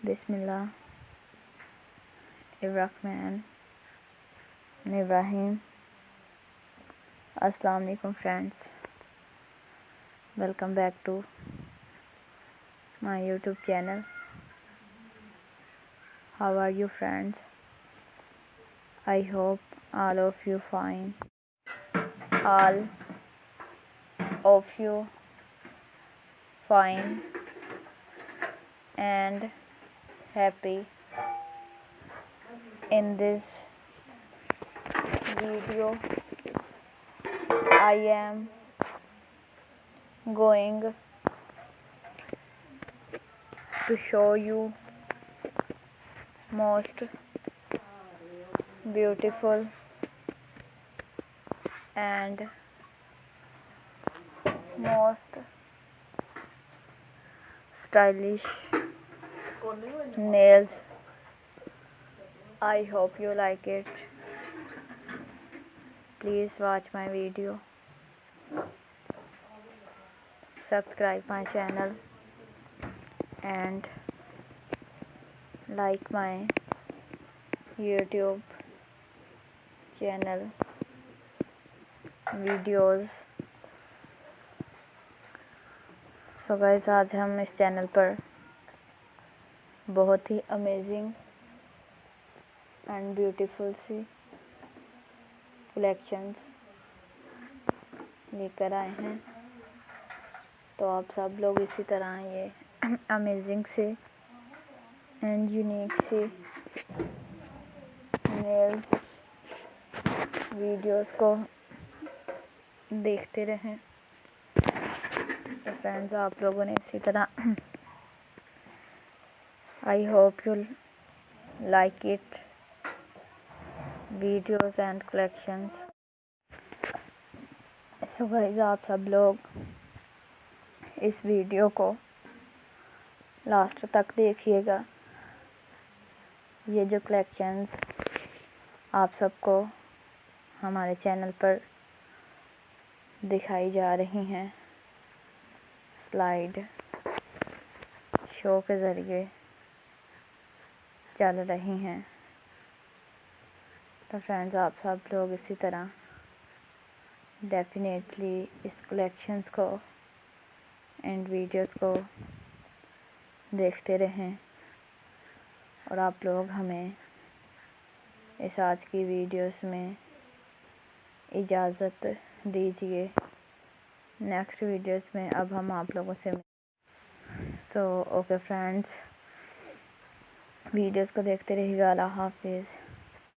Bismillah, Irrahman, Ibrahim. Assalamu alaikum friends. Welcome back to my YouTube channel. How are you friends? I hope all of you fine. All of you fine and happy. In this video I am going to show you most beautiful and most stylish nails. I hope you like it. Please watch my video, subscribe my channel and like my YouTube channel videos. So guys, आज हम इस चैनल पर बहुत ही amazing and beautiful सी collections लेकर आए हैं। तो आप सब लोग इसी तरह ये अमेजिंग से and unique sea snails videos को देखते रहें। तो फ्रेंड्स, आप लोगों ने इसी तरह I hope you like it videos and collections. So guys, आप सब लोग इस वीडियो को लास्ट तक देखिएगा। ये जो कलेक्शंस आप सबको हमारे चैनल पर दिखाई जा रही हैं, स्लाइड शो के ज़रिए चल रही हैं। तो फ्रेंड्स, आप सब लोग इसी तरह डेफिनेटली इस कलेक्शंस को एंड वीडियोस को देखते रहें और आप लोग हमें इस आज की वीडियोस में इजाज़त दीजिए। नेक्स्ट वीडियोस में अब हम आप लोगों से तो ओके फ्रेंड्स, वीडियोस को देखते रहिएगा। अल्लाह हाफिज़।